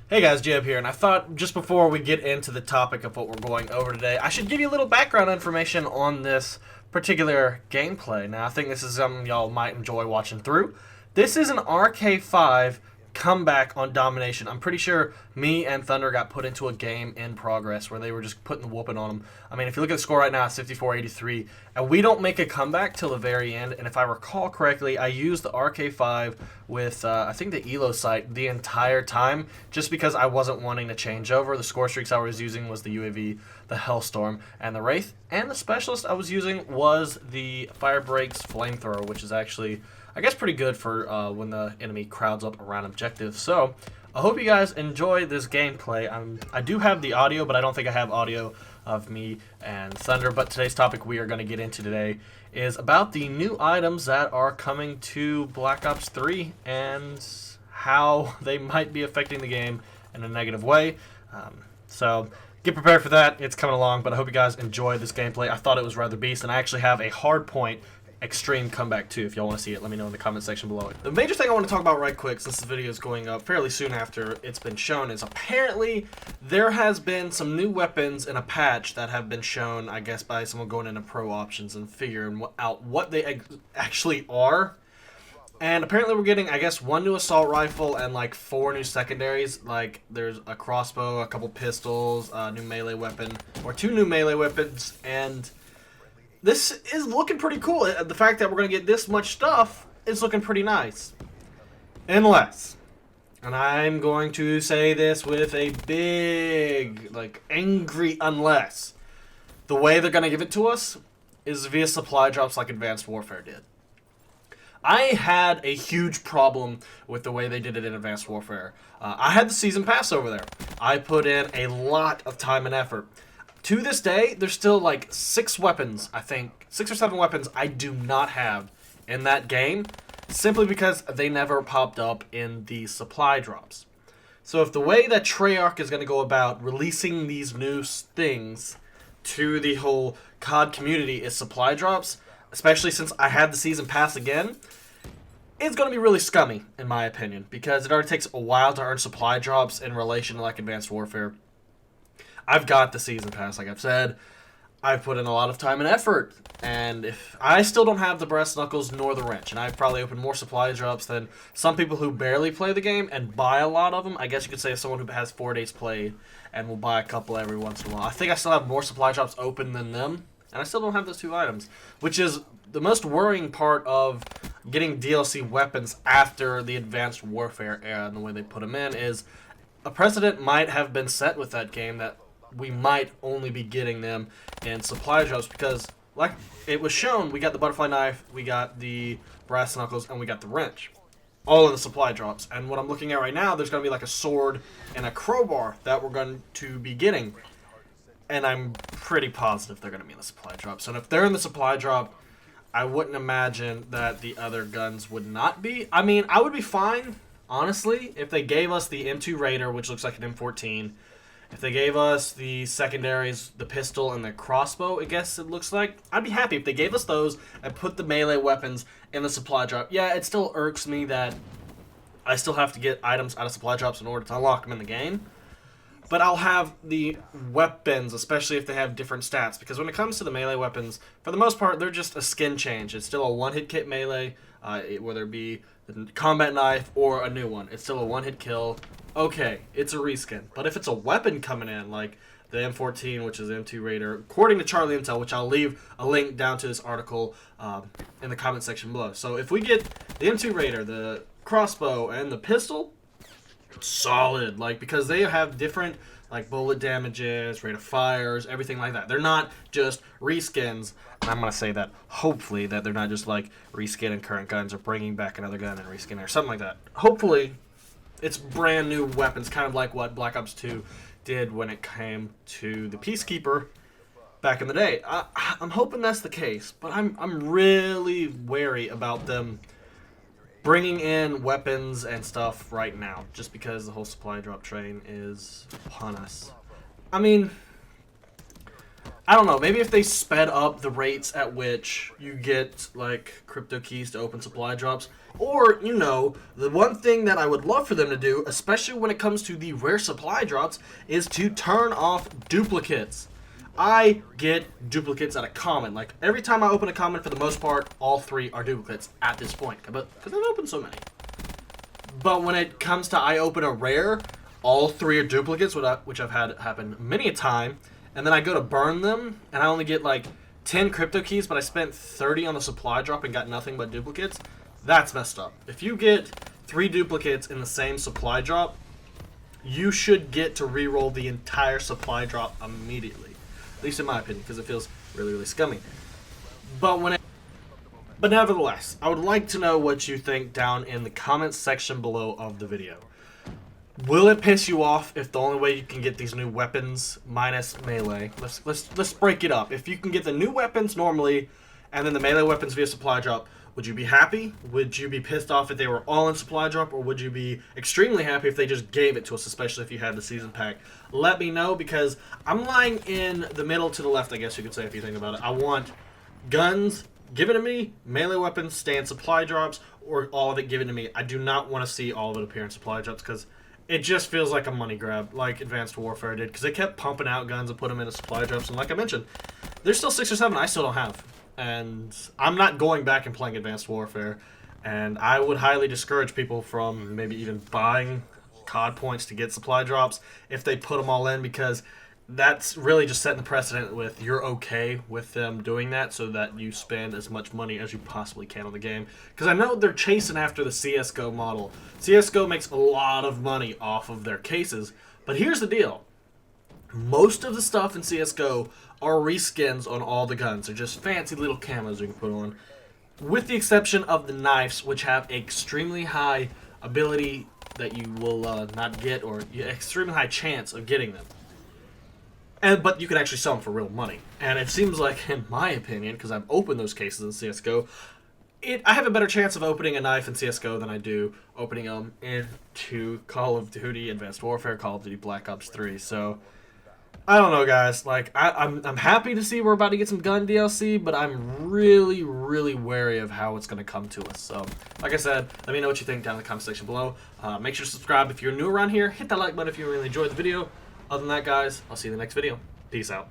Hey guys, JHub here, and I thought just before we get into the topic of what we're going over today, I should give you a little background information on this particular gameplay. Now, I think this is something y'all might enjoy watching through. This is an RK5 comeback on Domination. I'm pretty sure me and Thunder got put into a game in progress where they were just putting the whooping on them. I mean, if you look at the score right now, it's 54-83, and we don't make a comeback till the very end. And if I recall correctly, I used the RK5 with, I think, the ELO site the entire time just because I wasn't wanting to change over. The score streaks I was using was the UAV, the Hellstorm, and the Wraith. And the specialist I was using was the Fire Breaks Flamethrower, which is actually, I guess, pretty good for when the enemy crowds up around objectives. So I hope you guys enjoy this gameplay. I do have the audio, but I don't think I have audio of me and Thunder. But today's topic we are going to get into today is about the new items that are coming to Black Ops 3 and how they might be affecting the game in a negative way. So get prepared for that. It's coming along, but I hope you guys enjoy this gameplay. I thought it was rather beast, and I actually have a hard point extreme comeback too. If y'all want to see it, let me know in the comment section below. The major thing I want to talk about right quick, since this video is going up fairly soon after it's been shown, is apparently there has been some new weapons in a patch that have been shown, I guess, by someone going into pro options and figuring out what they actually are. And apparently we're getting, I guess, one new assault rifle and like 4 new secondaries. Like there's a crossbow, a couple pistols, a new melee weapon, or 2 new melee weapons, and this is looking pretty cool. The fact that we're going to get this much stuff is looking pretty nice. Unless, and I'm going to say this with a big, like, angry unless, the way they're going to give it to us is via supply drops like Advanced Warfare did. I had a huge problem with the way they did it in Advanced Warfare. I had the Season Pass over there. I put in a lot of time and effort. To this day, there's still like 6 weapons, I think, 6 or 7 weapons I do not have in that game, simply because they never popped up in the supply drops. So if the way that Treyarch is going to go about releasing these new things to the whole COD community is supply drops, especially since I had the Season Pass again, it's going to be really scummy, in my opinion, because it already takes a while to earn supply drops in relation to like Advanced Warfare. I've got the Season Pass, like I've said. I've put in a lot of time and effort, and if I still don't have the brass knuckles nor the wrench, and I've probably opened more supply drops than some people who barely play the game and buy a lot of them. I guess you could say someone who has 4 days played and will buy a couple every once in a while. I think I still have more supply drops open than them, and I still don't have those 2 items, which is the most worrying part of getting DLC weapons after the Advanced Warfare era and the way they put them in is a precedent might have been set with that game that we might only be getting them in supply drops because, like it was shown, we got the butterfly knife, we got the brass knuckles, and we got the wrench. All in the supply drops. And what I'm looking at right now, there's going to be like a sword and a crowbar that we're going to be getting. And I'm pretty positive they're going to be in the supply drops. And if they're in the supply drop, I wouldn't imagine that the other guns would not be. I mean, I would be fine, honestly, if they gave us the M2 Raider, which looks like an M14. If they gave us the secondaries, the pistol and the crossbow, I guess it looks like, I'd be happy if they gave us those and put the melee weapons in the supply drop. Yeah, it still irks me that I still have to get items out of supply drops in order to unlock them in the game. But I'll have the weapons, especially if they have different stats. Because when it comes to the melee weapons, for the most part, they're just a skin change. It's still a one-hit kit melee, whether it be the combat knife or a new one. It's still a one-hit kill. Okay, it's a reskin. But if it's a weapon coming in, like the M14, which is the M2 Raider, according to Charlie Intel, which I'll leave a link down to this article in the comment section below. So if we get the M2 Raider, the crossbow, and the pistol, solid. Like, because they have different like bullet damages, rate of fires, everything like that. They're not just reskins. And I'm going to say that, hopefully, that they're not just like reskinning current guns or bringing back another gun and reskinning or something like that. Hopefully, it's brand new weapons, kind of like what Black Ops 2 did when it came to the Peacekeeper back in the day. I'm hoping that's the case, but I'm really wary about them bringing in weapons and stuff right now, just because the whole supply drop train is upon us. I mean, I don't know, maybe if they sped up the rates at which you get, like, crypto keys to open supply drops. Or, you know, the one thing that I would love for them to do, especially when it comes to the rare supply drops, is to turn off duplicates. I get duplicates at a common. Like, every time I open a common, for the most part, all 3 are duplicates at this point. Because I've opened so many. But when it comes to I open a rare, all 3 are duplicates, which I've had happen many a time. And then I go to burn them, and I only get like 10 crypto keys, but I spent 30 on the supply drop and got nothing but duplicates. That's messed up. If you get 3 duplicates in the same supply drop, you should get to reroll the entire supply drop immediately. At least in my opinion, because it feels really, really scummy. But nevertheless, I would like to know what you think down in the comments section below of the video. Will it piss you off if the only way you can get these new weapons minus melee? Let's break it up. If you can get the new weapons normally, and then the melee weapons via supply drop, would you be happy? Would you be pissed off if they were all in supply drop, or would you be extremely happy if they just gave it to us, especially if you had the season pack? Let me know, because I'm lying in the middle to the left, I guess you could say, if you think about it. I want guns, give it to me, melee weapons, stay in supply drops, or all of it given to me. I do not want to see all of it appear in supply drops, because it just feels like a money grab, like Advanced Warfare did, because they kept pumping out guns and put them into supply drops, and like I mentioned, there's still 6 or 7 I still don't have, and I'm not going back and playing Advanced Warfare, and I would highly discourage people from maybe even buying COD points to get supply drops if they put them all in, because that's really just setting the precedent with you're okay with them doing that, so that you spend as much money as you possibly can on the game. Because I know they're chasing after the CSGO model. CSGO makes a lot of money off of their cases, but here's the deal. Most of the stuff in CSGO are reskins on all the guns. They're just fancy little camos you can put on. With the exception of the knives, which have extremely high ability that you will not get, or extremely high chance of getting them. But you can actually sell them for real money. And it seems like, in my opinion, because I've opened those cases in CSGO, I have a better chance of opening a knife in CSGO than I do opening them into Call of Duty Advanced Warfare, Call of Duty Black Ops 3. So, I don't know, guys. Like, I'm happy to see we're about to get some gun DLC, but I'm really, really wary of how it's going to come to us. So, like I said, let me know what you think down in the comment section below. Make sure to subscribe if you're new around here. Hit that like button if you really enjoyed the video. Other than that, guys, I'll see you in the next video. Peace out.